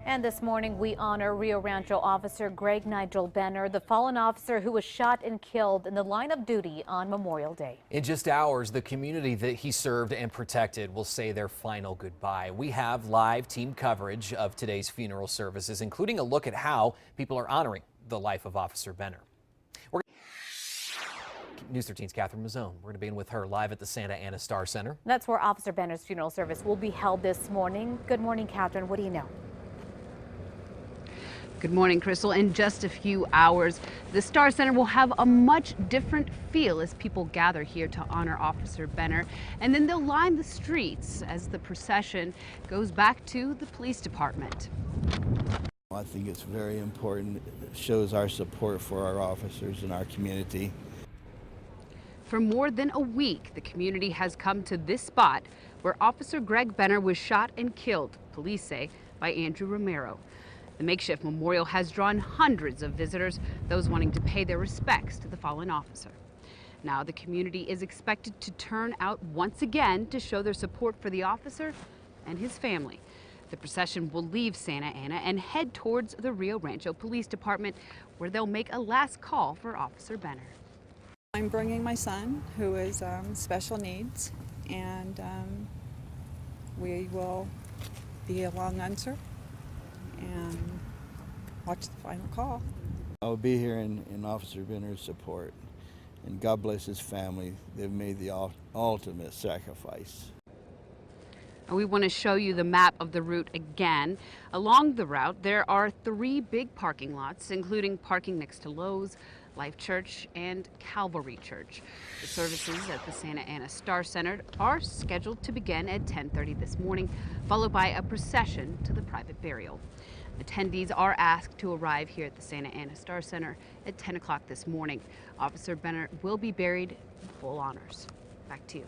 And this morning, we honor Rio Rancho officer Greg Nigel Benner, the fallen officer who was shot and killed in the line of duty on Memorial Day. In just hours, the community that he served and protected will say their final goodbye. We have live team coverage of today's funeral services, including a look at how people are honoring the life of Officer Benner. News 13's Catherine Mazzone. We're going to begin with her live at the Santa Ana Star Center. That's where Officer Benner's funeral service will be held this morning. Good morning, Catherine. What do you know? Good morning, Crystal. In just a few hours, the Star Center will have a much different feel as people gather here to honor Officer Benner. And then they'll line the streets as the procession goes back to the police department. I think it's very important. It shows our support for our officers and our community. For more than a week, the community has come to this spot where Officer Greg Benner was shot and killed, police say, by Andrew Romero. The makeshift memorial has drawn hundreds of visitors, those wanting to pay their respects to the fallen officer. Now the community is expected to turn out once again to show their support for the officer and his family. The procession will leave Santa Ana and head towards the Rio Rancho Police Department, where they'll make a last call for Officer Benner. I'm bringing my son, who is special needs, and we will be along Unser and watch the final call. I'll be here in Officer Benner's support, and God bless his family. They've made the ultimate sacrifice. We want to show you the map of the route again. Along the route, there are 3 big parking lots, including parking next to Lowe's, Life Church, and Calvary Church. The services at the Santa Ana Star Center are scheduled to begin at 10:30 this morning, followed by a procession to the private burial. Attendees are asked to arrive here at the Santa Ana Star Center at 10 o'clock this morning. Officer Benner will be buried in full honors. Back to you.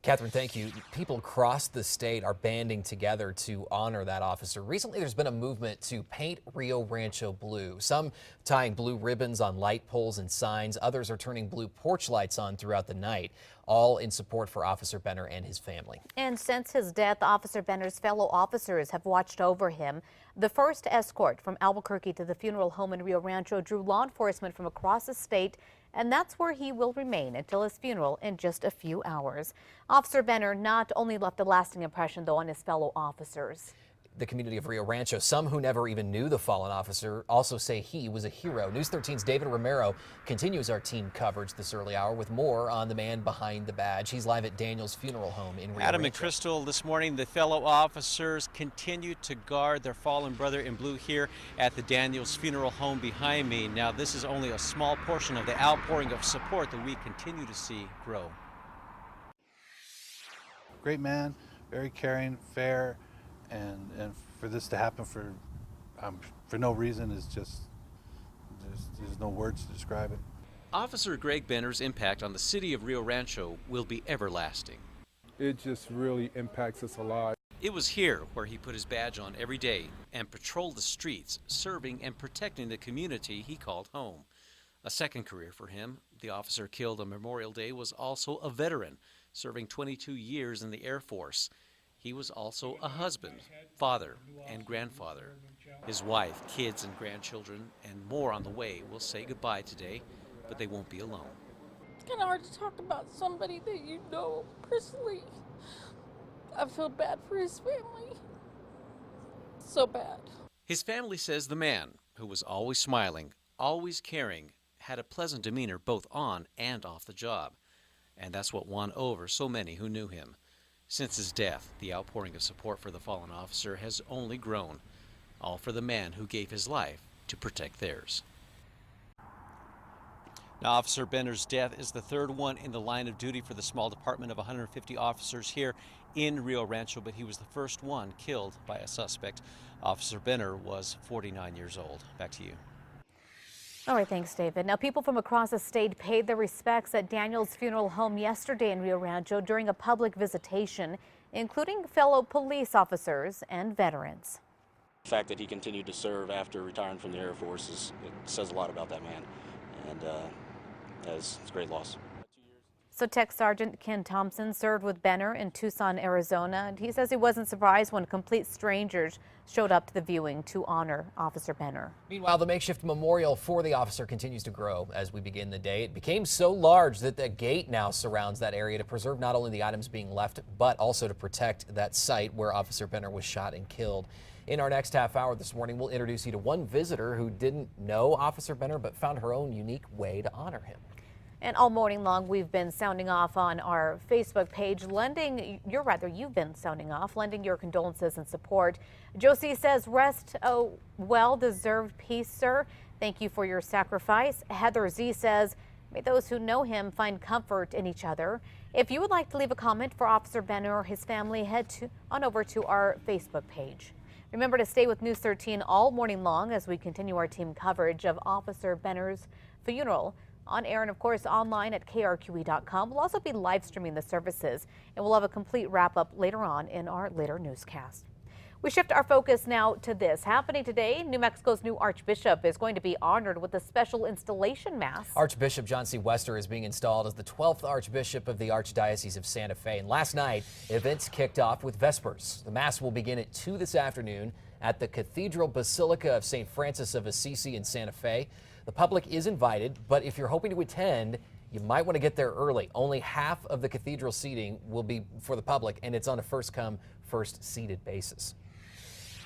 Catherine, thank you. People across the state are banding together to honor that officer. Recently, there's been a movement to paint Rio Rancho blue. Some tying blue ribbons on light poles and signs. Others are turning blue porch lights on throughout the night, all in support for Officer Benner and his family. And since his death, Officer Benner's fellow officers have watched over him. The first escort from Albuquerque to the funeral home in Rio Rancho drew law enforcement from across the state, and that's where he will remain until his funeral in just a few hours. Officer Benner not only left a lasting impression, though, on his fellow officers. The community of Rio Rancho, some who never even knew the fallen officer, also say he was a hero. News 13's David Romero continues our team coverage this early hour with more on the man behind the badge. He's live at Daniel's funeral home in Rio Adam Rancho. and Crystal, this morning the fellow officers continue to guard their fallen brother in blue here at the Daniel's funeral home behind me. Now this is only a small portion of the outpouring of support that we continue to see grow. Great man, very caring, fair, and for this to happen for no reason is just, there's no words to describe it. Officer Greg Benner's impact on the city of Rio Rancho will be everlasting. It just really impacts us a lot. It was here where he put his badge on every day and patrolled the streets, serving and protecting the community he called home. A second career for him, the officer killed on Memorial Day, was also a veteran, serving 22 years in the Air Force. He was also a husband, father, and grandfather. His wife, kids, and grandchildren, and more on the way, will say goodbye today, but they won't be alone. It's kind of hard to talk about somebody that you know personally. I feel bad for his family. So bad. His family says the man, who was always smiling, always caring, had a pleasant demeanor both on and off the job. And that's what won over so many who knew him. Since his death, the outpouring of support for the fallen officer has only grown, all for the man who gave his life to protect theirs. Now, Officer Benner's death is the third one in the line of duty for the small department of 150 officers here in Rio Rancho, but he was the first one killed by a suspect. Officer Benner was 49 years old. Back to you. All right, thanks, David. Now, people from across the state paid their respects at Daniel's funeral home yesterday in Rio Rancho during a public visitation, including fellow police officers and veterans. The fact that he continued to serve after retiring from the Air Force it says a lot about that man, and it's a great loss. So Tech Sergeant Ken Thompson served with Benner in Tucson, Arizona, and he says he wasn't surprised when complete strangers showed up to the viewing to honor Officer Benner. Meanwhile, the makeshift memorial for the officer continues to grow as we begin the day. It became so large that the gate now surrounds that area to preserve not only the items being left, but also to protect that site where Officer Benner was shot and killed. In our next half hour this morning, we'll introduce you to one visitor who didn't know Officer Benner but found her own unique way to honor him. And all morning long, we've been sounding off on our Facebook page, you've been sounding off, lending your condolences and support. Josie says, rest a well-deserved peace, sir. Thank you for your sacrifice. Heather Z says, may those who know him find comfort in each other. If you would like to leave a comment for Officer Benner or his family, head on over to our Facebook page. Remember to stay with News 13 all morning long as we continue our team coverage of Officer Benner's funeral. On air and, of course, online at KRQE.com. We'll also be live streaming the services, and we'll have a complete wrap-up later on in our later newscast. We shift our focus now to this. Happening today, New Mexico's new Archbishop is going to be honored with a special installation mass. Archbishop John C. Wester is being installed as the 12th Archbishop of the Archdiocese of Santa Fe. And last night, events kicked off with Vespers. The mass will begin at 2 this afternoon at the Cathedral Basilica of St. Francis of Assisi in Santa Fe. The public is invited, but if you're hoping to attend, you might want to get there early. Only half of the cathedral seating will be for the public, and it's on a first-come, first-seated basis.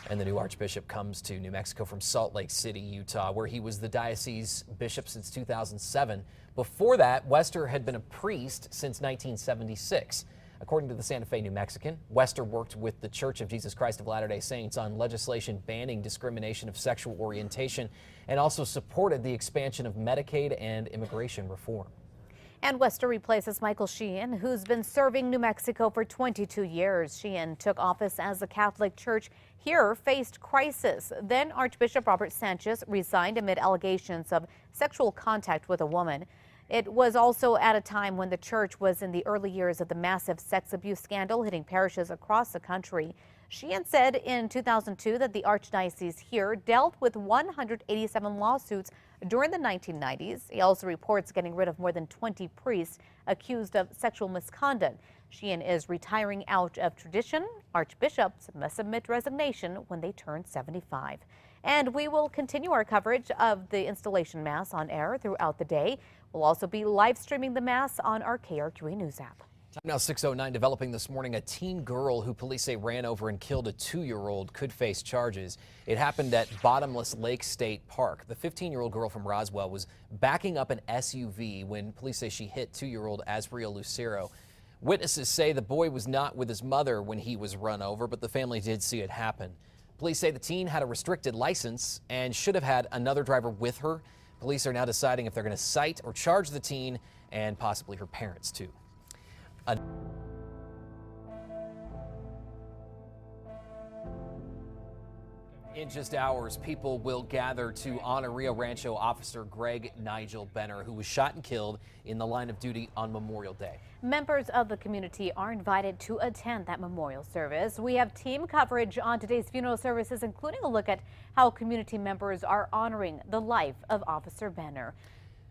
And the new Archbishop comes to New Mexico from Salt Lake City, Utah, where he was the diocese bishop since 2007. Before that, Wester had been a priest since 1976. According to the Santa Fe New Mexican, Wester worked with the Church of Jesus Christ of Latter-day Saints on legislation banning discrimination of sexual orientation and also supported the expansion of Medicaid and immigration reform. And Wester replaces Michael Sheehan, who's been serving New Mexico for 22 years. Sheehan took office as the Catholic Church here faced crisis. Then Archbishop Robert Sanchez resigned amid allegations of sexual contact with a woman. It was also at a time when the church was in the early years of the massive sex abuse scandal hitting parishes across the country. Sheehan said in 2002 that the Archdiocese here dealt with 187 lawsuits during the 1990s. He also reports getting rid of more than 20 priests accused of sexual misconduct. Sheehan is retiring out of tradition. Archbishops must submit resignation when they turn 75. And we will continue our coverage of the installation mass on air throughout the day. We'll also be live streaming the mass on our KRQE News app. Time now 6:09, developing this morning. A teen girl who police say ran over and killed a 2-year-old could face charges. It happened at Bottomless Lake State Park. The 15-year-old girl from Roswell was backing up an SUV when police say she hit 2-year-old Asriel Lucero. Witnesses say the boy was not with his mother when he was run over, but the family did see it happen. Police say the teen had a restricted license and should have had another driver with her. Police are now deciding if they're going to cite or charge the teen and possibly her parents, too. In just hours, people will gather to honor Rio Rancho officer Greg Nigel Benner, who was shot and killed in the line of duty on Memorial Day. Members of the community are invited to attend that memorial service. We have team coverage on today's funeral services, including a look at how community members are honoring the life of Officer Benner.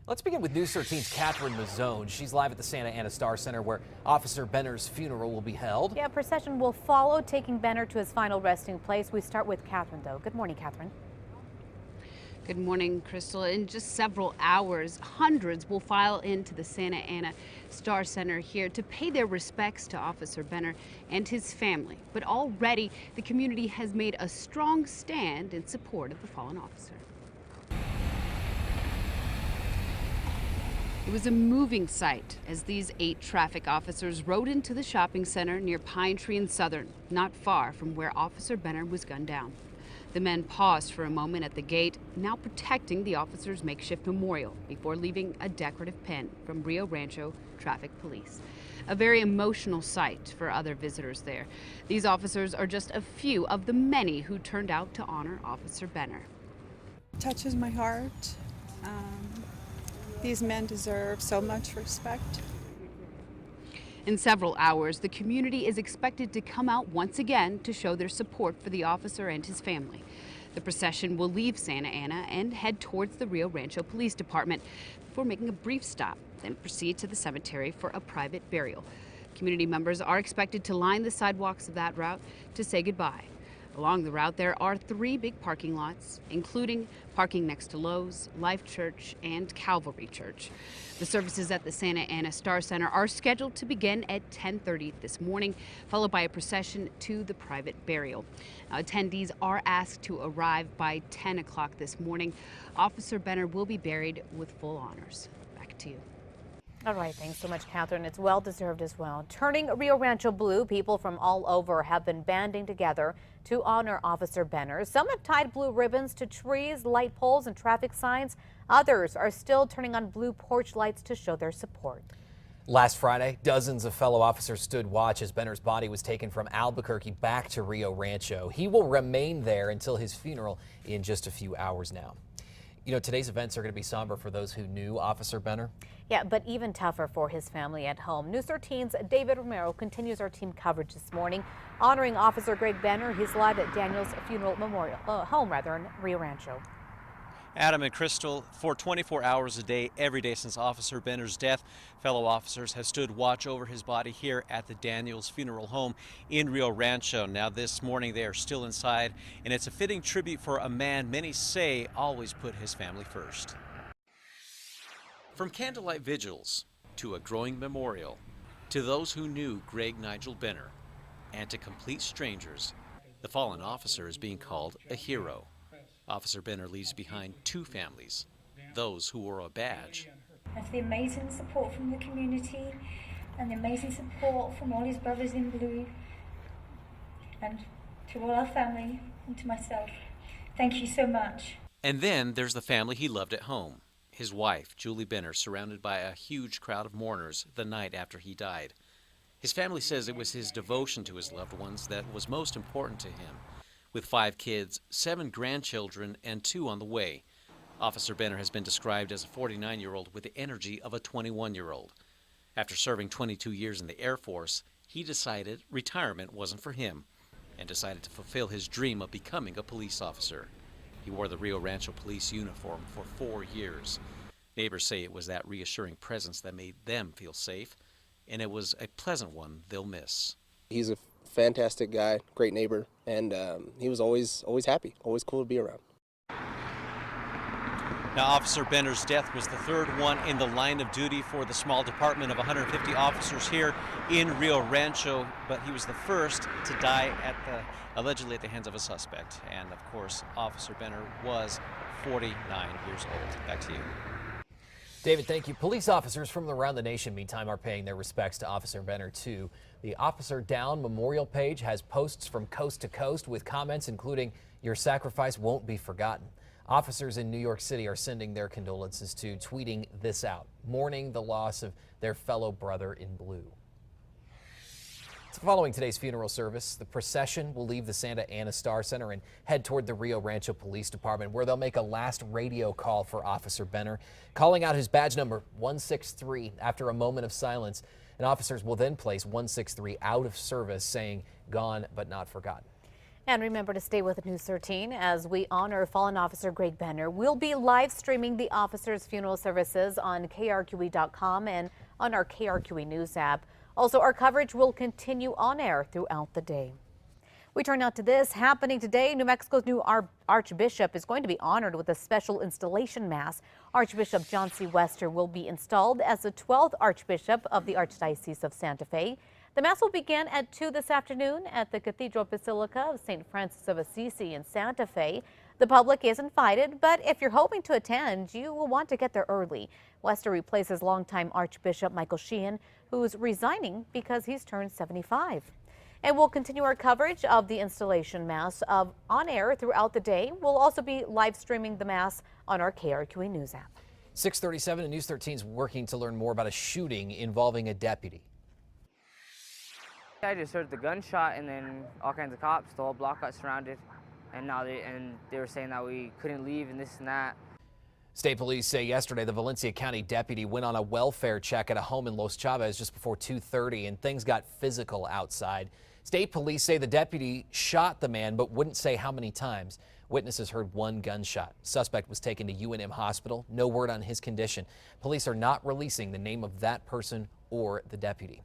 Let's begin with News 13's Catherine Mazzone. She's live at the Santa Ana Star Center where Officer Benner's funeral will be held. Yeah, a procession will follow, taking Benner to his final resting place. We start with Catherine, though. Good morning, Catherine. Good morning, Crystal. In just several hours, hundreds will file into the Santa Ana Star Center here to pay their respects to Officer Benner and his family. But already, the community has made a strong stand in support of the fallen officer. It was a moving sight as these 8 traffic officers rode into the shopping center near Pine Tree and Southern, not far from where Officer Benner was gunned down. The men paused for a moment at the gate, now protecting the officer's makeshift memorial before leaving a decorative pin from Rio Rancho Traffic Police. A very emotional sight for other visitors there. These officers are just a few of the many who turned out to honor Officer Benner. It touches my heart. These men deserve so much respect. In several hours, the community is expected to come out once again to show their support for the officer and his family. The procession will leave Santa Ana and head towards the Rio Rancho Police Department. before making a brief stop, then proceed to the cemetery for a private burial. Community members are expected to line the sidewalks of that route to say goodbye. Along the route, there are 3 big parking lots, including parking next to Lowe's, Life Church, and Calvary Church. The services at the Santa Ana Star Center are scheduled to begin at 10:30 this morning, followed by a procession to the private burial. Now, attendees are asked to arrive by 10 o'clock this morning. Officer Benner will be buried with full honors. Back to you. All right, thanks so much, Catherine. It's well deserved as well. Turning Rio Rancho blue, people from all over have been banding together to honor Officer Benner. Some have tied blue ribbons to trees, light poles, and traffic signs. Others are still turning on blue porch lights to show their support. Last Friday, dozens of fellow officers stood watch as Benner's body was taken from Albuquerque back to Rio Rancho. He will remain there until his funeral in just a few hours now. You know, today's events are going to be somber for those who knew Officer Benner. Yeah, but even tougher for his family at home. News 13's David Romero continues our team coverage this morning, honoring Officer Greg Benner. He's live at Daniel's funeral memorial home in Rio Rancho. Adam and Crystal, for 24 hours a day, every day since Officer Benner's death, fellow officers have stood watch over his body here at the Daniels Funeral Home in Rio Rancho. Now this morning they are still inside, and it's a fitting tribute for a man many say always put his family first. From candlelight vigils to a growing memorial, to those who knew Greg Nigel Benner, and to complete strangers, the fallen officer is being called a hero. Officer Benner leaves behind 2 families, those who wore a badge. That's the amazing support from the community and the amazing support from all his brothers in blue, and to all our family and to myself. Thank you so much. And then there's the family he loved at home. His wife, Julie Benner, surrounded by a huge crowd of mourners the night after he died. His family says it was his devotion to his loved ones that was most important to him. With 5 kids, 7 grandchildren, and 2 on the way, Officer Benner has been described as a 49-year-old with the energy of a 21-year-old. After serving 22 years in the Air Force, he decided retirement wasn't for him and decided to fulfill his dream of becoming a police officer. He wore the Rio Rancho police uniform for 4 years. Neighbors say it was that reassuring presence that made them feel safe, and it was a pleasant one they'll miss. He's a fantastic guy, great neighbor, and he was always happy, always cool to be around. Now, Officer Benner's death was the 3rd one in the line of duty for the small department of 150 officers here in Rio Rancho, but he was the first to die allegedly at the hands of a suspect. And of course, Officer Benner was 49 years old. Back to you. David, thank you. Police officers from around the nation, meantime, are paying their respects to Officer Benner, too. The Officer Down Memorial page has posts from coast to coast with comments including, "Your sacrifice won't be forgotten." Officers in New York City are sending their condolences to, tweeting this out, mourning the loss of their fellow brother in blue. Following today's funeral service, the procession will leave the Santa Ana Star Center and head toward the Rio Rancho Police Department, where they'll make a last radio call for Officer Benner, calling out his badge number 163 after a moment of silence. And officers will then place 163 out of service, saying, "Gone but not forgotten." And remember to stay with News 13 as we honor fallen officer Greg Benner. We'll be live streaming the officer's funeral services on KRQE.com and on our KRQE News app. Also, our coverage will continue on air throughout the day. We turn now to this. Happening today, New Mexico's new Archbishop is going to be honored with a special installation mass. Archbishop John C. Wester will be installed as the 12th Archbishop of the Archdiocese of Santa Fe. The mass will begin at 2 this afternoon at the Cathedral Basilica of St. Francis of Assisi in Santa Fe. The public is invited, but if you're hoping to attend, you will want to get there early. Wester replaces longtime Archbishop Michael Sheehan, who is resigning because he's turned 75. And we'll continue our coverage of the installation mass on air throughout the day. We'll also be live streaming the mass on our KRQE News app. 6:37 and News 13 is working to learn more about a shooting involving a deputy. I just heard the gunshot and then all kinds of cops. The whole block got surrounded, and they were saying that we couldn't leave and this and that. State police say yesterday the Valencia County deputy went on a welfare check at a home in Los Chavez just before 2:30, and things got physical outside. State police say the deputy shot the man but wouldn't say how many times. Witnesses heard one gunshot. Suspect was taken to UNM Hospital. No word on his condition. Police are not releasing the name of that person or the deputy.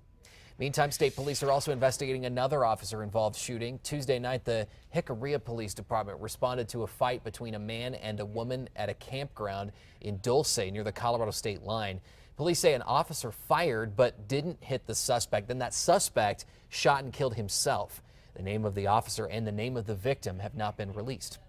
Meantime, state police are also investigating another officer-involved shooting. Tuesday night, the KRQE Police Department responded to a fight between a man and a woman at a campground in Dulce near the Colorado state line. Police say an officer fired but didn't hit the suspect. Then that suspect shot and killed himself. The name of the officer and the name of the victim have not been released.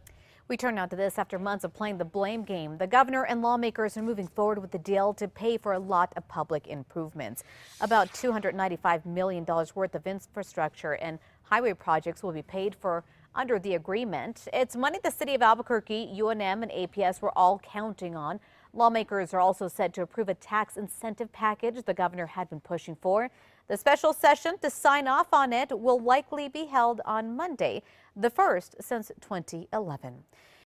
We turn now to this. After months of playing the blame game, the governor and lawmakers are moving forward with the deal to pay for a lot of public improvements. About $295 million worth of infrastructure and highway projects will be paid for under the agreement. It's money the city of Albuquerque, UNM, and APS were all counting on. Lawmakers are also set to approve a tax incentive package the governor had been pushing for. The special session to sign off on it will likely be held on Monday, the first since 2011.